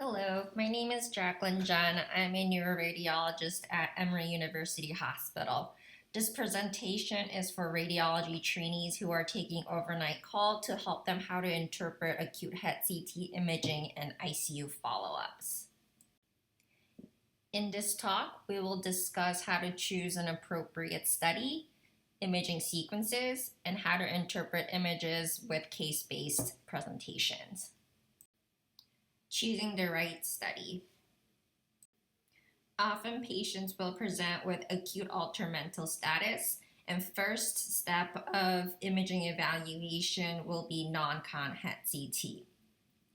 Hello, my name is Jacqueline Jen. I'm a neuroradiologist at Emory University Hospital. This presentation is for radiology trainees who are taking overnight call to help them how to interpret acute head CT imaging and ICU follow-ups. In this talk, we will discuss how to choose an appropriate study, imaging sequences, and how to interpret images with case-based presentations. Choosing the right study. Often patients will present with acute altered mental status, and first step of imaging evaluation will be non-con head CT.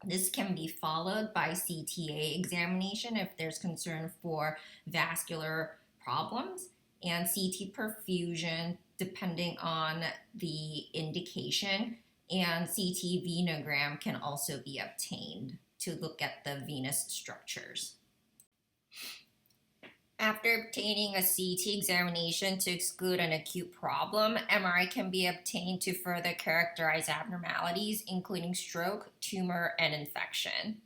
This can be followed by CTA examination if there's concern for vascular problems, and CT perfusion depending on the indication, and CT venogram can also be obtained to look at the venous structures. After obtaining a CT examination to exclude an acute problem, MRI can be obtained to further characterize abnormalities, including stroke, tumor, and infection.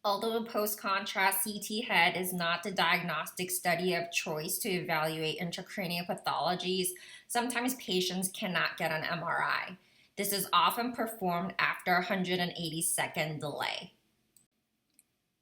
Although a post-contrast CT head is not the diagnostic study of choice to evaluate intracranial pathologies, sometimes patients cannot get an MRI. This is often performed after a 180-second delay.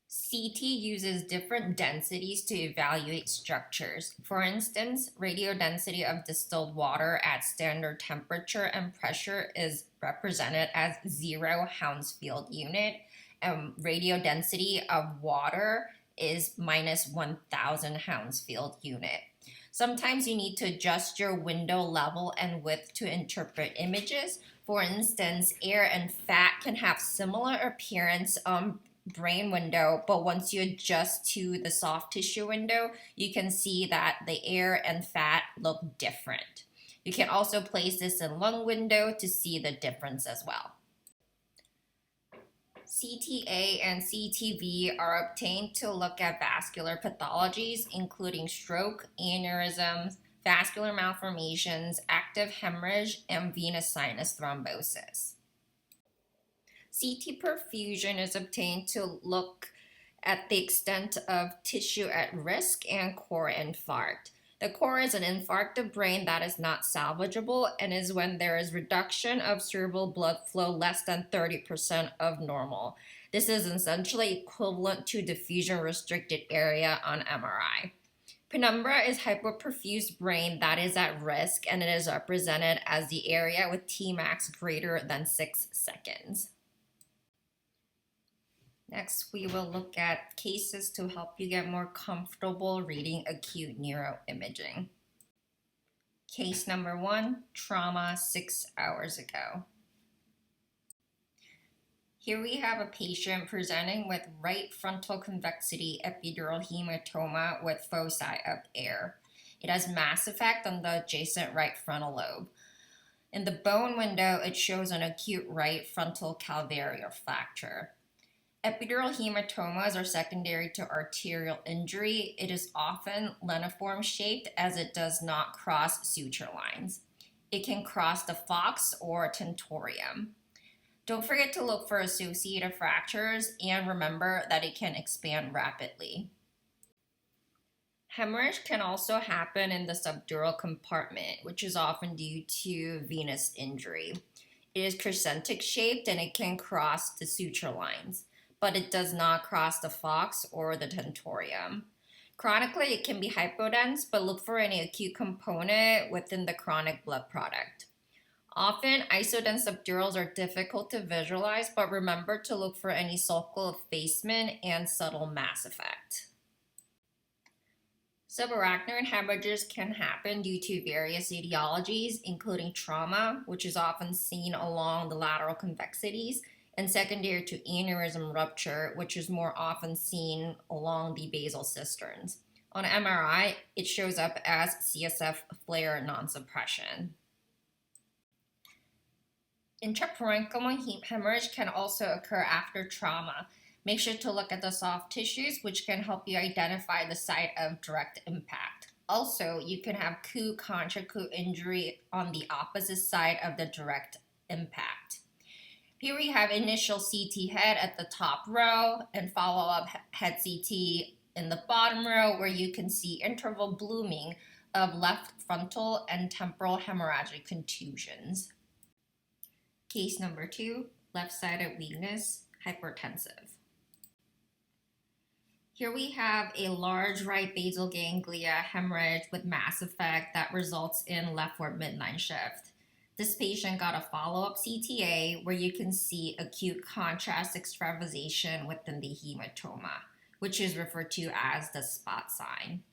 CT uses different densities to evaluate structures. For instance, radiodensity of distilled water at standard temperature and pressure is represented as 0 Hounsfield unit, and radiodensity of water is minus 1,000 Hounsfield unit. Sometimes you need to adjust your window level and width to interpret images. For instance, air and fat can have similar appearance on brain window, but once you adjust to the soft tissue window, you can see that the air and fat look different. You can also place this in lung window to see the difference as well. CTA and CTV are obtained to look at vascular pathologies, including stroke, aneurysms, vascular malformations, active hemorrhage, and venous sinus thrombosis. CT perfusion is obtained to look at the extent of tissue at risk and core infarct. The core is an infarct of brain that is not salvageable and is when there is reduction of cerebral blood flow less than 30% of normal. This is essentially equivalent to diffusion restricted area on MRI. Penumbra is hypoperfused brain that is at risk, and it is represented as the area with Tmax greater than 6 seconds. Next, we will look at cases to help you get more comfortable reading acute neuroimaging. Case number 1, trauma 6 hours ago. Here we have a patient presenting with right frontal convexity epidural hematoma with foci of air. It has mass effect on the adjacent right frontal lobe. In the bone window, it shows an acute right frontal calvareal fracture. Epidural hematomas are secondary to arterial injury. It is often lentiform shaped as it does not cross suture lines. It can cross the fox or tentorium. Don't forget to look for associated fractures and remember that it can expand rapidly. Hemorrhage can also happen in the subdural compartment, which is often due to venous injury. It is crescentic shaped and it can cross the suture lines, but it does not cross the fox or the tentorium. Chronically, it can be hypodense, but look for any acute component within the chronic blood product. Often, isodense subdurals are difficult to visualize, but remember to look for any sulcal effacement and subtle mass effect. Subarachnoid hemorrhages can happen due to various etiologies, including trauma, which is often seen along the lateral convexities, and secondary to aneurysm rupture, which is more often seen along the basal cisterns. On MRI, it shows up as CSF flare non-suppression. Intraparenchymal hemorrhage can also occur after trauma. Make sure to look at the soft tissues, which can help you identify the site of direct impact. Also, you can have contra injury on the opposite side of the direct impact. Here we have initial CT head at the top row and follow-up head CT in the bottom row, where you can see interval blooming of left frontal and temporal hemorrhagic contusions. Case number 2, left-sided weakness, hypertensive. Here we have a large right basal ganglia hemorrhage with mass effect that results in leftward midline shift. This patient got a follow-up CTA where you can see acute contrast extravasation within the hematoma, which is referred to as the spot sign.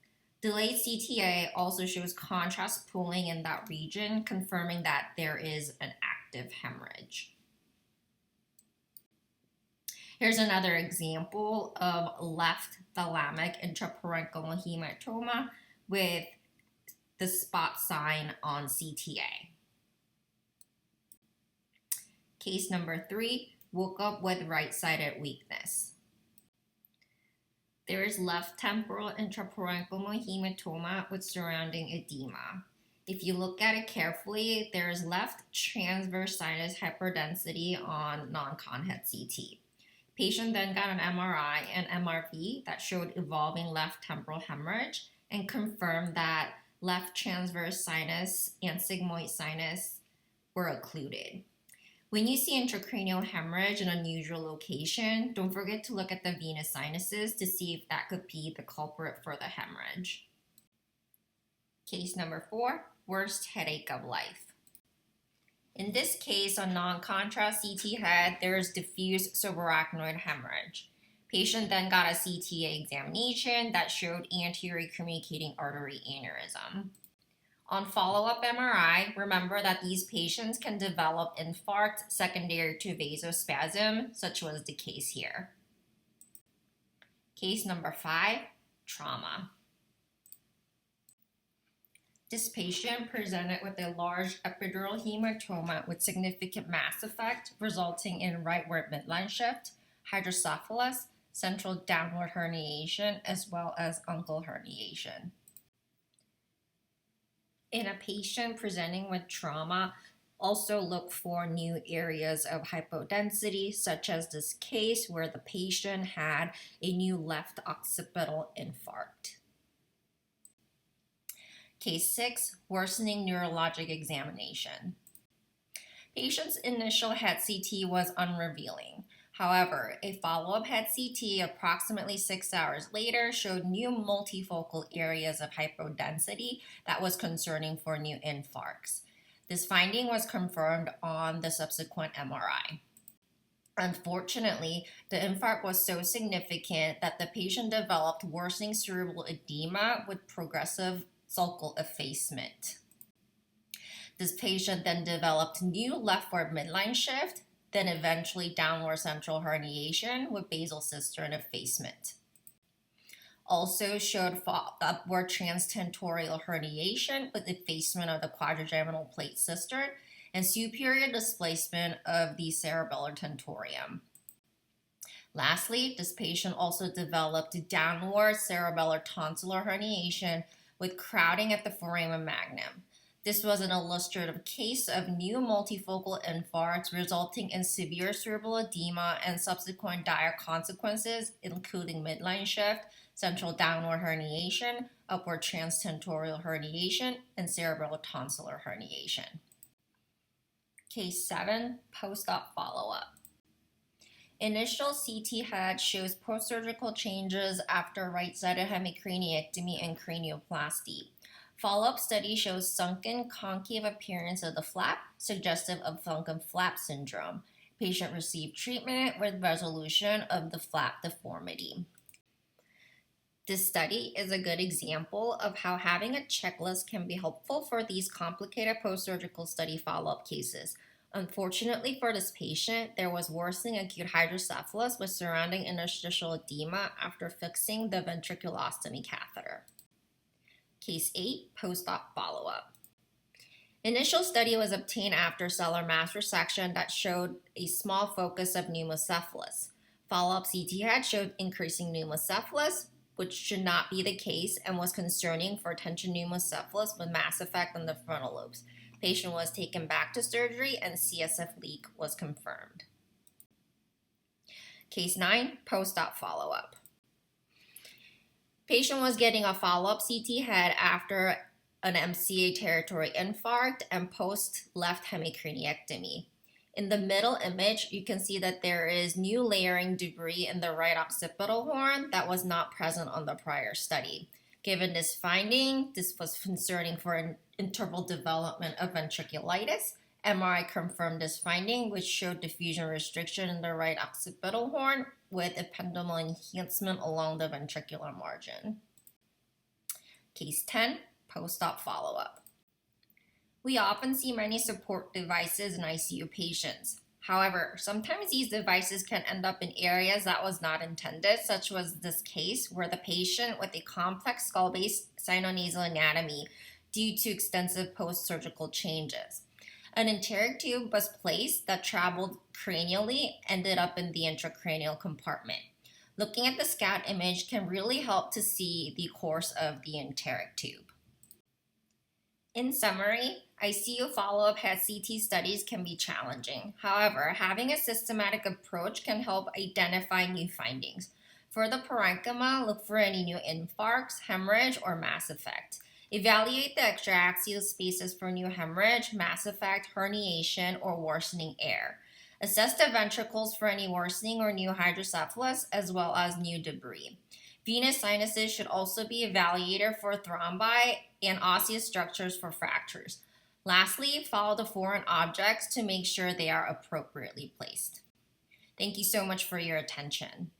Delayed CTA also shows contrast pooling in that region, confirming that there is an active hemorrhage. Here's another example of left thalamic intraparenchymal hematoma with the spot sign on CTA. Case number 3, woke up with right-sided weakness. There is left temporal intraparenchymal hematoma with surrounding edema. If you look at it carefully, there is left transverse sinus hyperdensity on non-con head CT. Patient then got an MRI and MRV that showed evolving left temporal hemorrhage and confirmed that left transverse sinus and sigmoid sinus were occluded. When you see intracranial hemorrhage in an unusual location, don't forget to look at the venous sinuses to see if that could be the culprit for the hemorrhage. Case number 4, worst headache of life. In this case, on non-contrast CT head, there is diffuse subarachnoid hemorrhage. Patient then got a CTA examination that showed anterior communicating artery aneurysm. On follow-up MRI, remember that these patients can develop infarct secondary to vasospasm, such was the case here. Case number 5, trauma. This patient presented with a large epidural hematoma with significant mass effect, resulting in rightward midline shift, hydrocephalus, central downward herniation, as well as uncal herniation. In a patient presenting with trauma, also look for new areas of hypodensity, such as this case where the patient had a new left occipital infarct. Case 6, worsening neurologic examination. Patient's initial head CT was unrevealing. However, a follow-up head CT approximately 6 hours later showed new multifocal areas of hypodensity that was concerning for new infarcts. This finding was confirmed on the subsequent MRI. Unfortunately, the infarct was so significant that the patient developed worsening cerebral edema with progressive sulcal effacement. This patient then developed new leftward midline shift, then eventually downward central herniation with basal cistern effacement. Also showed upward transtentorial herniation with effacement of the quadrigeminal plate cistern and superior displacement of the cerebellar tentorium. Lastly, this patient also developed downward cerebellar tonsillar herniation with crowding at the foramen magnum. This was an illustrative case of new multifocal infarcts resulting in severe cerebral edema and subsequent dire consequences, including midline shift, central downward herniation, upward transtentorial herniation, and cerebral tonsillar herniation. Case 7, post-op follow-up. Initial CT head shows post-surgical changes after right-sided hemicraniectomy and cranioplasty. Follow-up study shows sunken concave appearance of the flap, suggestive of sunken flap syndrome. Patient received treatment with resolution of the flap deformity. This study is a good example of how having a checklist can be helpful for these complicated post-surgical study follow-up cases. Unfortunately for this patient, there was worsening acute hydrocephalus with surrounding interstitial edema after fixing the ventriculostomy catheter. Case 8, post-op follow-up. Initial study was obtained after sellar mass resection that showed a small focus of pneumocephalus. Follow-up CT head showed increasing pneumocephalus, which should not be the case and was concerning for tension pneumocephalus with mass effect on the frontal lobes. Patient was taken back to surgery and CSF leak was confirmed. Case 9, post-op follow-up. Patient was getting a follow-up CT head after an MCA territory infarct and post-left hemicraniectomy. In the middle image, you can see that there is new layering debris in the right occipital horn that was not present on the prior study. Given this finding, this was concerning for an interval development of ventriculitis. MRI confirmed this finding, which showed diffusion restriction in the right occipital horn with ependymal enhancement along the ventricular margin. Case 10, post-op follow-up. We often see many support devices in ICU patients. However, sometimes these devices can end up in areas that was not intended, such was this case where the patient with a complex skull-based sinonasal anatomy due to extensive post-surgical changes. An enteric tube was placed that traveled cranially, ended up in the intracranial compartment. Looking at the scout image can really help to see the course of the enteric tube. In summary, ICU follow-up head CT studies can be challenging. However, having a systematic approach can help identify new findings. For the parenchyma, look for any new infarcts, hemorrhage, or mass effect. Evaluate the extraaxial spaces for new hemorrhage, mass effect, herniation, or worsening air. Assess the ventricles for any worsening or new hydrocephalus, as well as new debris. Venous sinuses should also be evaluated for thrombi and osseous structures for fractures. Lastly, follow the foreign objects to make sure they are appropriately placed. Thank you so much for your attention.